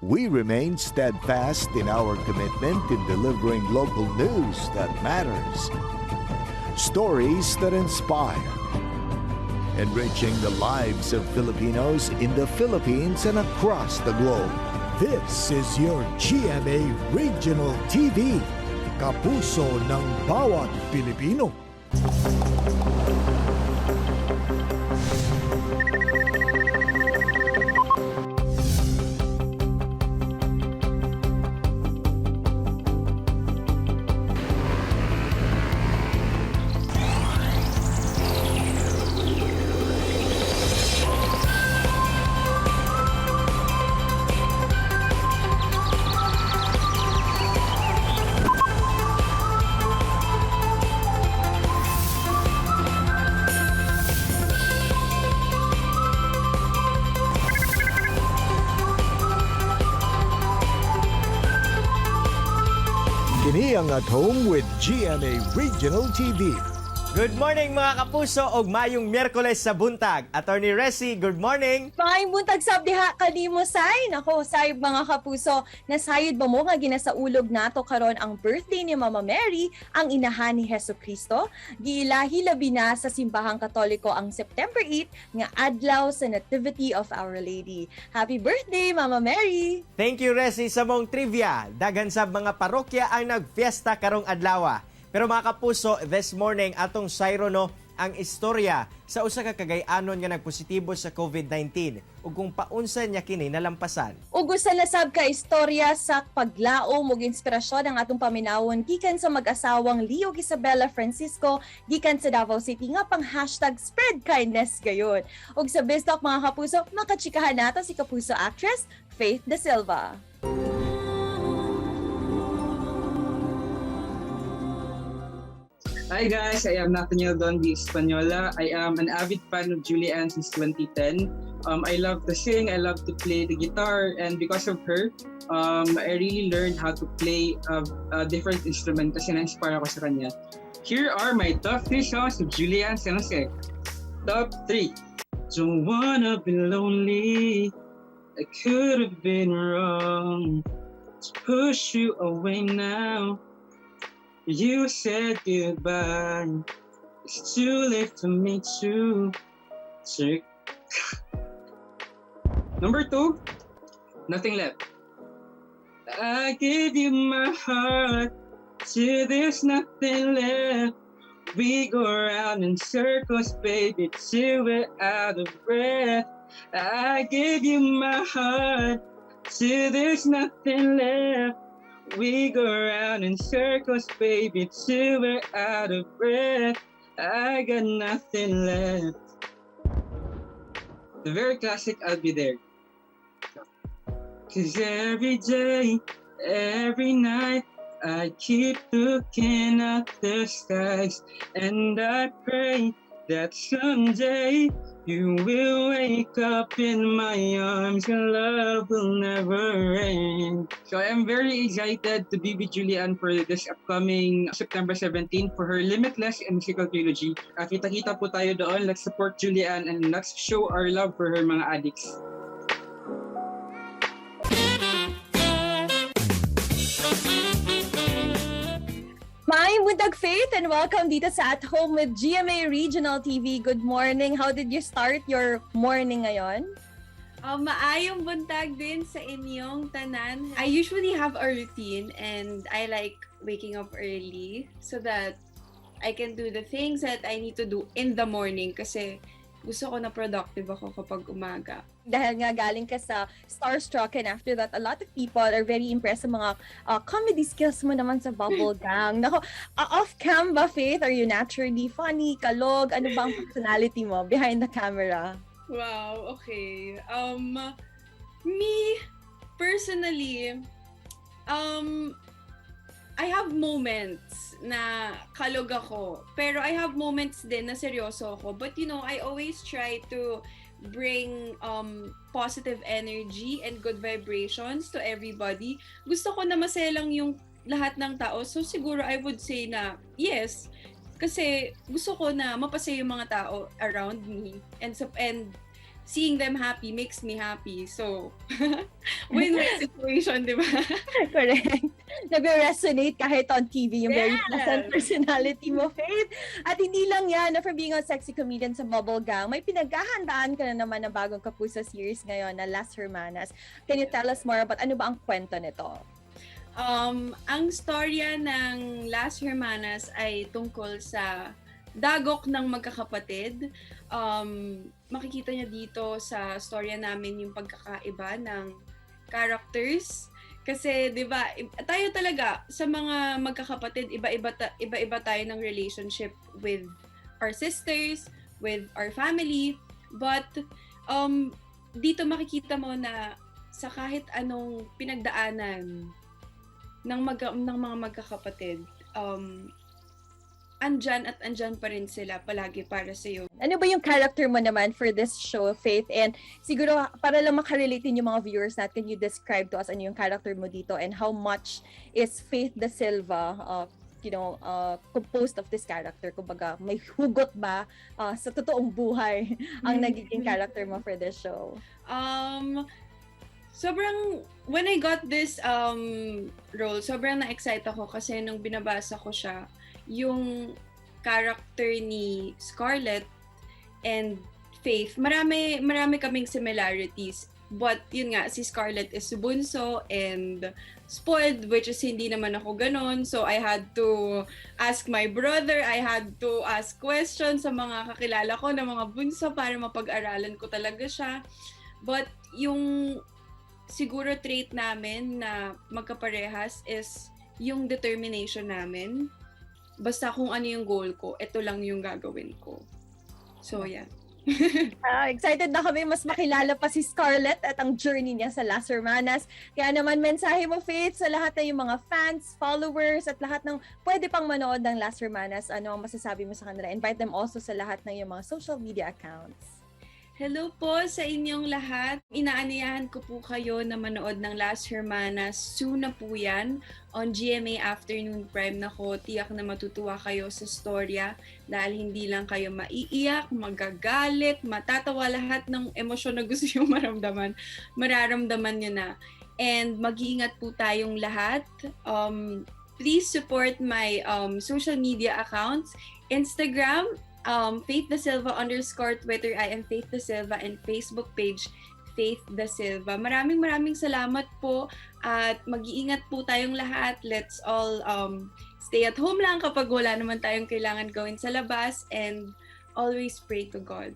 We remain steadfast in our commitment in delivering local news that matters, stories that inspire, enriching the lives of Filipinos in the Philippines and across the globe. This is your GMA Regional TV, kapuso ng bawat Pilipino. Kini ang At Home with GMA Regional TV. Good morning mga kapuso og mayong Miyerkules sa buntag. Attorney Resi, good morning. Maayong buntag sab diha kanimo say. Nako, sayod mga kapuso, nasayod ba mo nga ginasaulog nato karon ang birthday ni Mama Mary, ang inahan ni Hesukristo? Giilahi labi na sa simbahang Katoliko ang September 8 nga adlaw sa Nativity of Our Lady. Happy birthday Mama Mary. Thank you Resi sa mong trivia. Daghan sab mga parokya ang nagfiesta karong adlaw. Pero mga kapuso, this morning atong sayro no ang istorya sa usa ka kagay-anon nga nagpositibo sa COVID-19 ug kung paunsa niya kini nalampasan. Ug usa na sab ka istorya sa paglaom ug inspirasyon ang atong paminawon gikan sa mag-asawang Leo Isabella Francisco gikan sa Davao City nga pang #spread kindness gayon. Ug sa Bistalk mga kapuso, makachikahan nato si kapuso actress Faith De Silva. Hi guys, I am Nathaniel Don de Española. I am an avid fan of Julianne since 2010. I love to sing, I love to play the guitar, and because of her, I really learned how to play a different instrument kasi na-inspire ako sa kanya. Here are my top 3 songs of Julianne San Jose. Top 3. Don't wanna be lonely, I could have been wrong to push you away now. You said goodbye. It's too late for me to check. Number 2, Nothing Left. I give you my heart till there's nothing left. We go around in circles, baby, till we're out of breath. I give you my heart till there's nothing left. We go around in circles, baby, till we're out of breath. I got nothing left. The very classic I'll Be There. 'Cause every day, every night, I keep looking at the skies, and I pray that someday you will wake up in my arms and love will never end. So I am very excited to be with Julianne for this upcoming September 17 for her Limitless and musical trilogy. Kita-kita po tayo doon. Let's support Julianne and let's show our love for her mga addicts. Maayong buntag Faith and welcome dito sa At Home with GMA Regional TV. Good morning. How did you start your morning ngayon? Maayong buntag din sa inyong tanan. I usually have a routine and I like waking up early so that I can do the things that I need to do in the morning kasi gusto ko na productive ako kapag umaga. Dahil nga galing ka sa Starstruck and after that, a lot of people are very impressed sa mga comedy skills mo naman sa Bubble Gang. Nako, off-cam ba, Faith? Are you naturally funny, kalog? Ano ba ang personality mo behind the camera? Wow, okay. Me, personally, I have moments na kalog ako. Pero I have moments din na seryoso ako. But you know, I always try to bring positive energy and good vibrations to everybody. Gusto ko na masaya lang yung lahat ng tao. So siguro I would say na yes. Kasi gusto ko na mapasaya yung mga tao around me. And seeing them happy makes me happy. So, win-win situation, di ba? Correct. Nag-resonate kahit on TV yung very Yes. pleasant personality mo, Faith. At hindi lang yan, for being a sexy comedian sa Bubble Gang, may pinaghahandaan ka na naman ng bagong Kapuso series ngayon na Las Hermanas. Can you tell us more about ano ba ang kwento nito? Ang storya ng Las Hermanas ay tungkol sa dagok ng magkakapatid. Makikita niya dito sa storya namin yung pagkakaiba ng characters. Kasi 'di ba, tayo talaga sa mga magkakapatid, iba-iba tayo ng relationship with our sisters, with our family. But dito makikita mo na sa kahit anong pinagdaanan ng mga magkakapatid, andyan pa rin sila palagi para sa iyo. Ano ba yung character mo naman for this show, Faith? And siguro, para lang makarelate din yung mga viewers natin, can you describe to us ano yung character mo dito and how much is Faith Da Silva composed of this character? Kumbaga, may hugot ba sa totoong buhay ang nagiging character mo for this show? Sobrang, when I got this role, sobrang na-excite ako kasi nung binabasa ko siya, yung character ni Scarlett and Faith, marami kaming similarities. But yun nga, si Scarlett is bunso and spoiled, which is hindi naman ako ganon. So I had to ask my brother, I had to ask questions sa mga kakilala ko na mga bunso para mapag-aralan ko talaga siya. But yung siguro trait namin na magkaparehas is yung determination namin. Basta kung ano yung goal ko, ito lang yung gagawin ko. So, yeah. Excited na kami mas makilala pa si Scarlett at ang journey niya sa Las Hermanas. Kaya naman, mensahe mo, Faith, sa lahat ng yung mga fans, followers, at lahat ng pwede pang manood ng Las Hermanas. Ano ang masasabi mo sa kanila? Invite them also sa lahat ng yung mga social media accounts. Hello po sa inyong lahat. Inaanyayahan ko po kayo na manood ng Las Hermanas. Soon na po yan. On GMA Afternoon Prime na ko. Tiyak na matutuwa kayo sa storya dahil hindi lang kayo maiiyak, magagalit, matatawa, lahat ng emosyon na gusto nyo maramdaman. Mararamdaman nyo na. And mag-iingat po tayong lahat. Please support my social media accounts. Instagram, Faith Da Silva _ Twitter, I am Faith Da Silva, and Facebook page Faith Da Silva. Maraming salamat po at mag-iingat po tayong lahat. Let's all stay at home lang kapag wala naman tayong kailangan gawin sa labas, and always pray to God.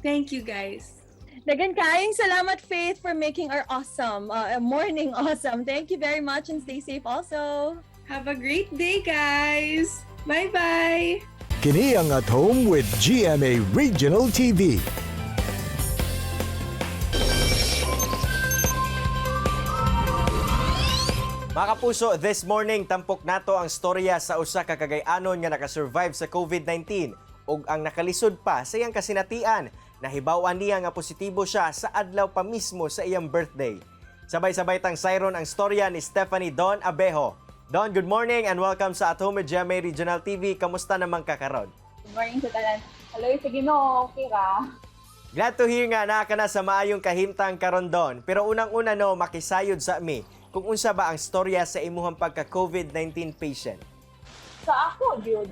Thank you, guys. Dagan kaayong salamat, Faith, for making our awesome morning awesome. Thank you very much and stay safe also. Have a great day, guys. Bye-bye. Kini ang At Home with GMA Regional TV. Mga kapuso, this morning tampok nato ang storya sa usa ka kagay-anon nga nakasurvive sa COVID-19 ug ang nakalisod pa sa iyang kasinatian. Nahibaw-an niya nga positibo siya sa adlaw pa mismo sa iyang birthday. Sabay-sabay tang sayron ang storya ni Stephanie Don Abejo. Don, good morning and welcome sa At Home with GMA Regional TV. Kamusta naman ka karon? Good morning sa tanan. Hello, sa Ginoo, okay ra? Glad to hear nga na ka na sa maayong kahimtang karon, Don. Pero unang-una no, makisayod sa mi kung unsa ba ang storya sa imuhang pagka-COVID-19 patient. Sa ako, yun,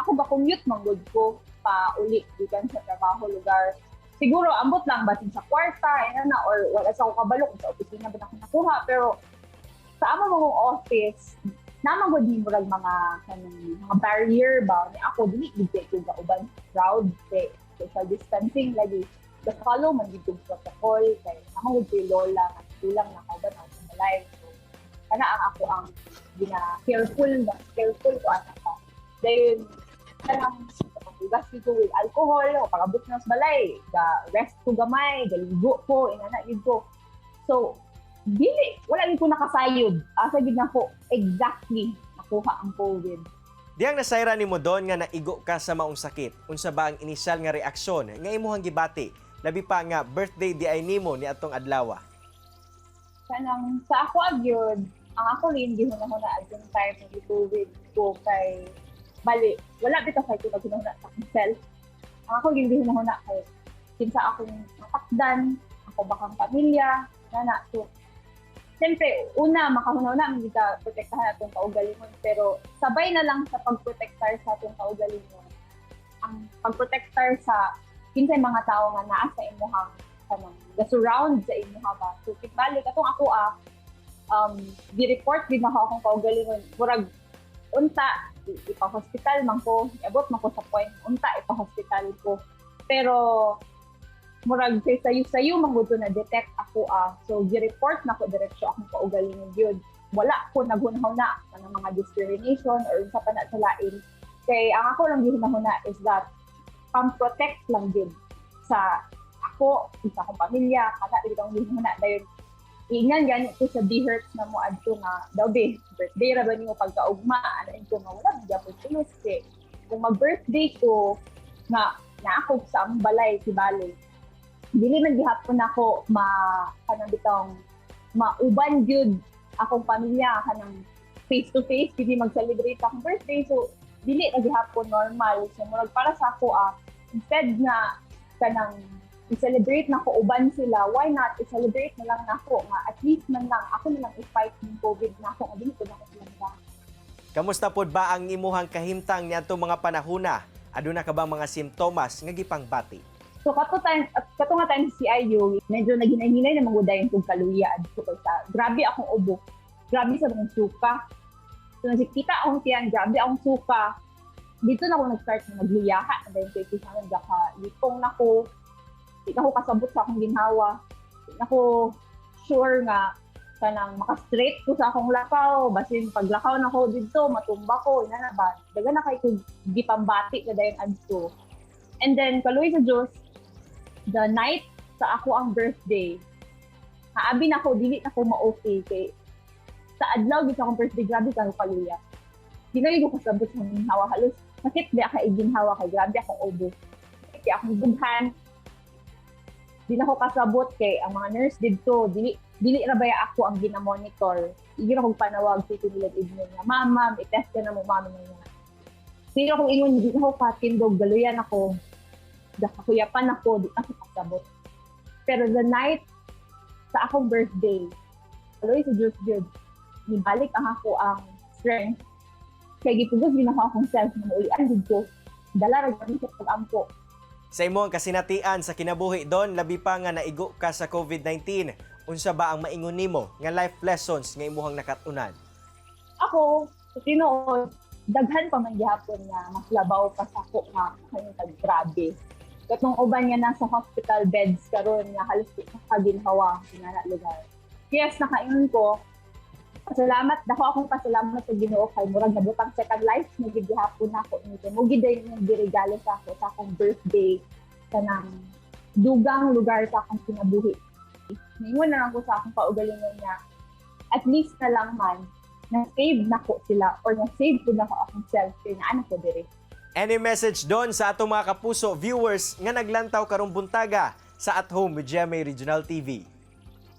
ako ba commute manggod ko pa uli gikan sa trabaho lugar. Siguro ambot lang batin sa kwarta, or wala sa ako kabalo kung sa opisina ba ako nakuha, pero sa amo mong office, naman ko di murag mga barrier ba ni ako dili gid ko ga uban crowd kay social distancing lagi. The follow man gid protocol kay naman gid lola at tulang na kauban ako sa balay. So kana ang ako ang careful ko anak ko. Then kanang paghugas ko with alcohol o pagabot na sa balay, rest ko gamay, galigo ko, inana gid ko. So dili, wala din ko nakasayod. Asa gid na ko exactly nakuha ang COVID. Diyang nasayra ni mo Don nga naigo ka sa maong sakit. Unsa ba ang inisyal nga reaksyon nga imuhang gibati? Labi pa nga birthday di ay nimo ni atong adlaw. Kanang sa ako agyod, ang ako rin gihuna-huna at yung time ng COVID ko kay bali, wala bitaw sa ko na ginuna sa self. Ang ako gihuna-huna kay kinsa akong matakdan, ako bakang pamilya, nana. So, siyempre, una, makahuna na, hindi ka protektahan atong kaugalingon. Pero sabay na lang sa pagprotektar sa atong kaugalingon, ang pagprotektar sa kinsay mga tao nga naa sa imuhang kanang the surround sa imuha ba. So, kitbalik, atong ako di-report din ako akong kaugalingon. Murag, unta, ipa-hospital man ko, abot man ko sa point, unta, ipa-hospital ko. Pero, murag sayo-sayo mangudo na detect ako so gi-report na ko diretsyo akong kaugalingon yun. Wala ko naghunahon na ng mga discrimination or sa pana sa lain. Kay ang ako lang gihunahon na is that protect lang din sa ako, sa akong pamilya, kada itong gihunahon na dayon. Ingan gani ko sa D-Hertz na mo adto nga daw be birthday ra ba nimo pagkaugma ana ko nga wala man gyapon tulos kay kung mag-birthday ko nga naako sa ang balay si Bali. Dili man gihapon ako kanang bitong mauban gyud akong pamilya kanang face to face kini mag-celebrate akong birthday, so dili na gihapon normal. So murag para sa ako instead na kanang i-celebrate na ko uban sila, why not i-celebrate na lang nako nga at least man lang ako na lang i-fight ng COVID na ako nga dili ko na ko sila. Kamusta pod ba ang imuhang kahimtang niadtong mga panahona? Aduna ka bang mga simptomas nga gipangbati? So kato nga time si CIU, medyo naghinay-hinay na mangudayon kong kaluya adto sa grabe akong ubo. Grabe sa mga suka. So nakikita akong tiyan, grabe akong suka. Dito na ako nag-start na magluyaha. Dahil ko ito sa lipong na ko. Hindi na ako kasabot sa akong ginhawa. Hindi na ako sure nga kanang maka-straight ko sa akong lakaw. Basin paglakaw na ko dito, matumba ko. Ina na ba? Daga na kayo gipambati na dayon adto. And then, kaluoy sa Diyos, the night sa ako ang birthday, haabi na ako, dili na ako ma-okay. Kay sa adlaw, gito akong birthday, grabe ka ako kaluya. Di na ko kasabot sa ginhawa. Halos, sakit di ako iginhawa kay grabe akong ubo. Kaya akong budhan. Di na ako kasabot kay ang mga nurse dito, dili ra baya ako ang ginamonitor. Igin akong panawag sa tinilad evening nga, ma'am, i-test ka na mo, ma'am, nga. Sino akong ingon, di na ako katindog, galuyan ako. Kakuyapan ako, di ako kasabot. Pero the night sa akong birthday, aloy sa Diyos Diyod, nibalik ang ako ang strength. Kaya gipugos din ako akong self na maulian dito. Dala rin kami sa pag-ampo. Sa imo ang kasinatian sa kinabuhi doon, labi pa nga naigo ka sa COVID-19. Unsa ba ang maingon nimo nga life lessons nga imuhang nakatunan? Ako, sa tinuod, daghan pa man gihapon na mas labaw pa sa ako nga kanyang grabe. Katong uban nga nasa hospital beds karon nga halos di kaginhawa nga lugar. Yes, nakaingon ko. Pasalamat dako akong pasalamat sa Ginoo kay murag nabutang second life nga gihapon nako nito. Mugi day nga giregalo sa ako sa akong birthday kanang dugang lugar sa akong kinabuhi. Ningon na lang ko sa akong kaugalingon niya. At least na lang man na-save na ko sila or na-save ko na ko akong self kaya na anak ko dire. Any message doon sa atong mga kapuso viewers nga naglantaw karong buntaga sa At Home with GMA Regional TV?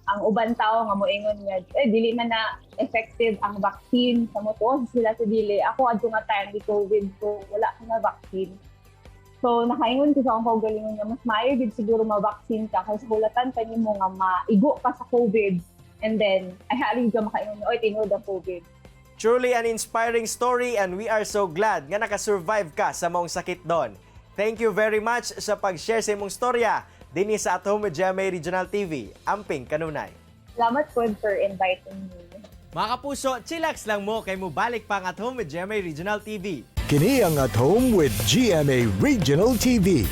Ang uban tao nga moingon nga dili man na effective ang vaccine sa motos sila sa dili. Ako adto nga time ni COVID ko wala ko na vaccine. So nakaingon ko sa akong kaugalingon nga mas maayo gid siguro ma-vaccine ka kaysa hulatan pa nimo nga maigo ka sa COVID and then ay halin ka makaingon oy tinuod ang COVID. Truly an inspiring story and we are so glad nga nakasurvive ka sa maong sakit doon. Thank you very much sa pag-share sa imong storya dinhi sa At Home with GMA Regional TV. Amping kanunay. Salamat po for inviting me. Mga kapuso, chillax lang mo kay mo balik pa ang At Home with GMA Regional TV. Kini ang At Home with GMA Regional TV.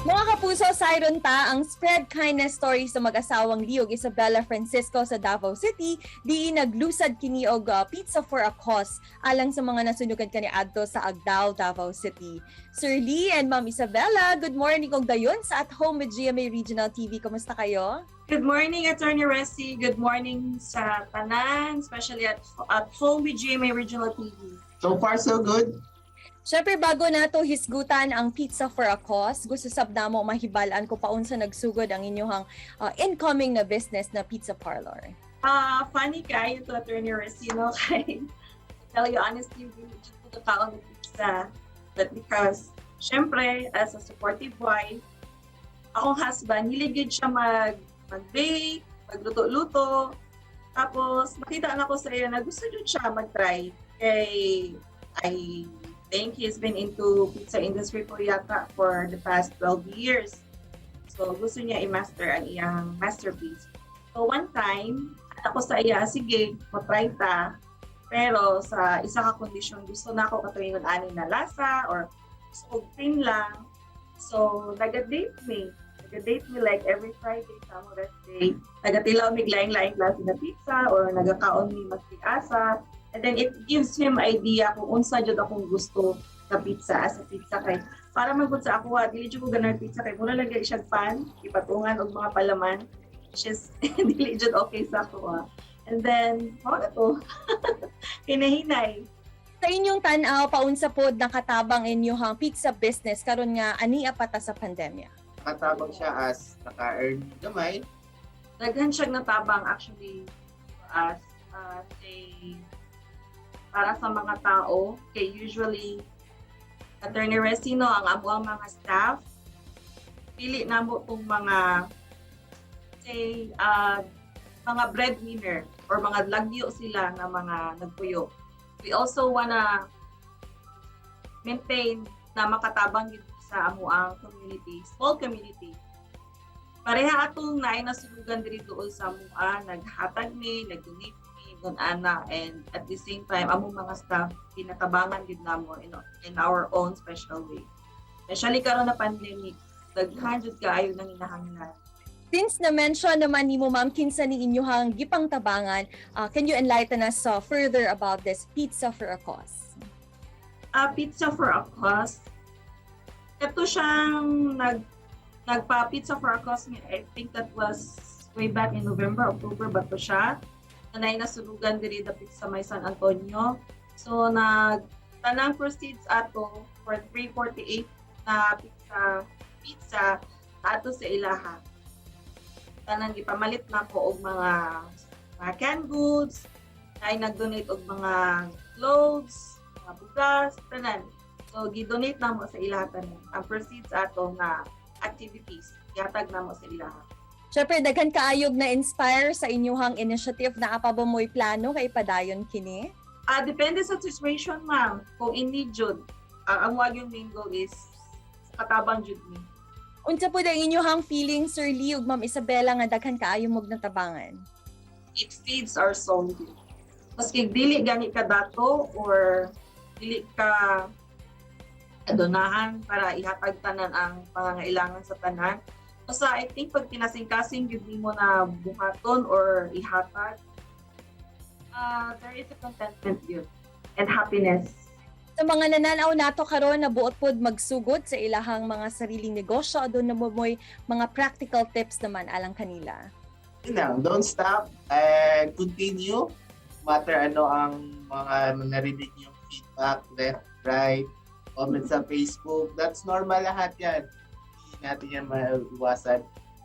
Mga kapuso, sayron ta ang spread kindness stories sa mag-asawang Liog Isabella Francisco sa Davao City di naglusad kini og pizza for a cause alang sa mga nasunugan kani adto sa Agdao, Davao City. Sir Lee and Ma'am Isabella, good morning og dayon sa At Home with GMA Regional TV. Kumusta kayo? Good morning, Attorney Resty. Good morning sa tanan, especially at Home with GMA Regional TV. So far, so good. Syempre bago nato hisgutan ang Pizza for a Cause, gusto sab namo mahibalan ko paunsa nagsugod ang inyong incoming na business na pizza parlor. Funny kayo to, Attorney Resty, no? Kay tell you honestly, we just put the tao on the pizza. pizza. But because, syempre, as a supportive wife, akong husband, hiligid siya mag-bake, magluto-luto. Tapos, nakita na ko sa iyo na gusto niyo siya mag-try. Kay, I think he's been into pizza industry po yata for the past 12 years. So, gusto niya i-master ang iyang masterpiece. So, one time, ako sa iya, sige, matry ta. Pero sa isa ka kondisyon, gusto na ako katulingon ani na lasa or gusto ko thin lang. So, nag-date me. Nag-date me like every Friday sa among rest day. Nagatilaw mig laing-laing klase na pizza or nagakaon mi magtig-asa. And then it gives him idea kung unsa jud akong gusto sa pizza as a pizza kay para magud sa ako dili jud ko ganar pizza kay mura lagi siya pan ipatungan og mga palaman. She's dili jud okay sa ako. And then mo na to. Kinahinay. Sa inyong tan-aw, paunsa pod nakatabang inyong pizza business karon nga ania pa ta sa pandemya? Nakatabang siya as naka-earn gamay. Daghan siyang natabang actually as para sa mga tao. Kay usually, Attorney Resino, ang amuang mga staff, pili na mo itong mga mga breadwinner or mga lagyo sila na mga nagpuyo. We also wanna maintain na makatabang dito sa amuang community, small community. Pareha atong naay nasulugan diri doon sa amua, naghatag mi, nag-donate mi, doon ana, and at the same time, among mga staff, pinatabangan din namo in our own special way. Especially karon na pandemic, daghan jud kaayo nang hinahanglan. Since na-mention naman ni mo, ma'am, kinsa ni inyong gipang tabangan, can you enlighten us further about this Pizza for a Cause? Pizza for a Cause, ito siyang nagpa-Pizza for a Cause, I think that was way back in November, October ba ito siya. Nanay nasulugan diri the Pizza May San Antonio. So, tanang proceeds ato for 348 na pizza ato sa ilaha. Tanang ipamalit na ko og mga canned goods, ay nag-donate og mga clothes, mga bugas, tanan. So, gi-donate na mo sa ilaha tanan. Ang proceeds ato na activities, ihatag na mo sa ilaha. Syempre, daghan kaayog na inspire sa inyong initiative na apa ba mo'y plano kay padayon kini? Depende sa situation, ma'am. Kung ini jud, ang wag yung main goal is katabang jud ni. Unsa po ang inyong feeling, Sir Lee ug Ma'am Isabela, nga daghan kaayo mog natabangan? It feeds our soul. Maski dili gani ka dato or dili ka adonahan para ihatag tanan ang pangangailangan sa tanan. Basta I think pag pinasing-kasing yun mo na buhaton or ihatag, there is a contentment yun and happiness. Sa mga nananaw nato karon na buot pod magsugod sa ilahang mga sariling negosyo, adun na mo'y mga practical tips naman alang kanila. Yun lang, don't stop and continue. Matter ano ang mga narinig yung feedback, left, right, comment sa Facebook. That's normal lahat yan. Hindi natin yan maiwasan.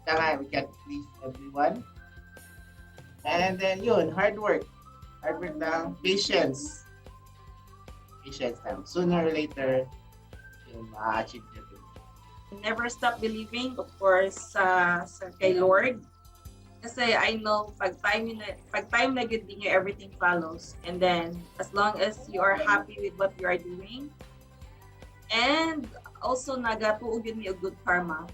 Kaya we can't please everyone. And then yun, hard work. Hard work lang, patience. Patience lang. Sooner or later, yun, ma-achieve natin. Never stop believing, of course, sa kay Lord. Kasi I know pag time na good din everything follows. And then as long as you are happy with what you are doing, and also nagatuog yun ni good karma.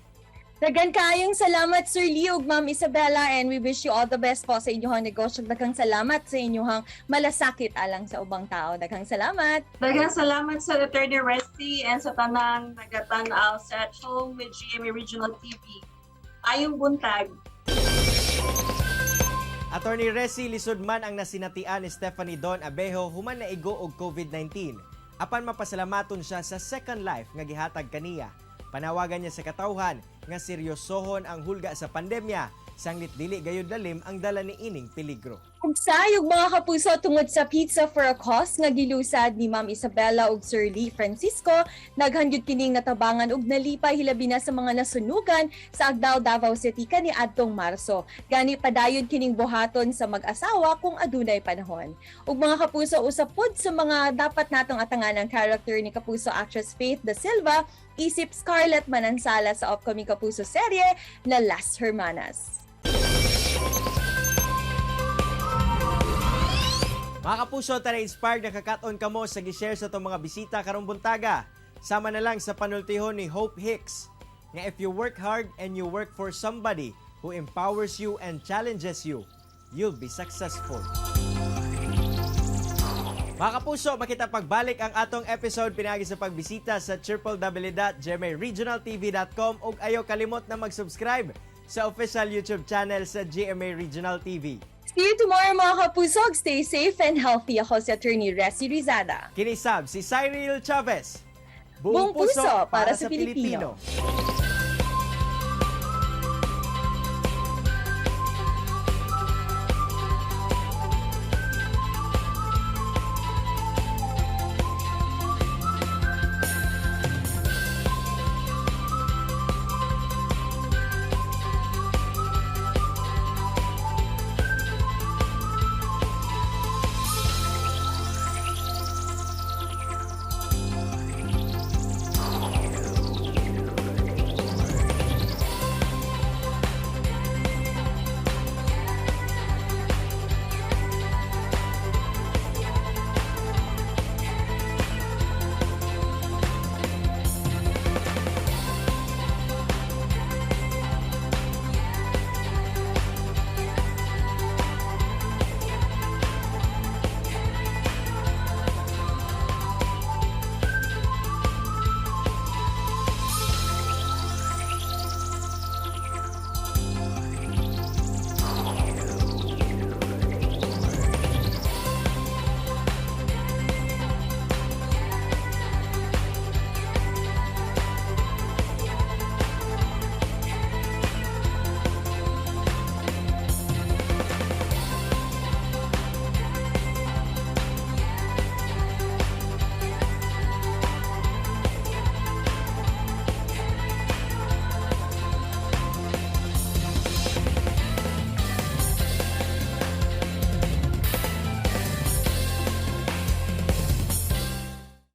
Daghang kaayong salamat, Sir Lee ug Ma'am Isabela, and we wish you all the best po sa inyong negosyo. Daghang salamat sa inyong malasakit alang sa ubang tao. Daghang salamat. Daghang salamat sa Attorney Resty and sa tanang nagatanaw sa At Home with GMA Regional TV. Ayong buntag. Attorney Resi lisod man ang nasinatian ni Stephanie Don Abejo human na igo og COVID-19. Apan mapasalamaton siya sa second life nga gihatag kaniya. Panawagan niya sa katawhan nga seryosohon ang hulga sa pandemya, sanglit dili gayud lalim ang dala ni ining peligro. Pagsayog mga kapuso tungod sa Pizza for a Cause nga gilusad ni Ma'am Isabella ug Sir Lee Francisco, naghangyod kining natabangan og nalipay hilabi na sa mga nasunugan sa Agdao, Davao City kaniadtong Marso. Gani padayon kining buhaton sa mag-asawa kung adunay panahon. Ug mga kapuso, usap pod sa mga dapat natong atangan ang character ni kapuso actress Faith Da Silva isip Scarlett Manansala sa upcoming kapuso serye na Las Hermanas. Mga kapuso, tara inspired na kakaton kamo sa gishare sa itong mga bisita karong buntaga. Sama na lang sa panultihon ni Hope Hicks nga if you work hard and you work for somebody who empowers you and challenges you, you'll be successful. Mga kapuso, makita pagbalik ang atong episode pinagi sa pagbisita sa www.gmaregionaltv.com ug ayaw kalimot na mag-subscribe sa official YouTube channel sa GMA Regional TV. See you tomorrow mga kapusog. Stay safe and healthy. Ako si Attorney Resi Rizada. Kinisab si Cyril Chavez. Buong puso para sa Pilipino.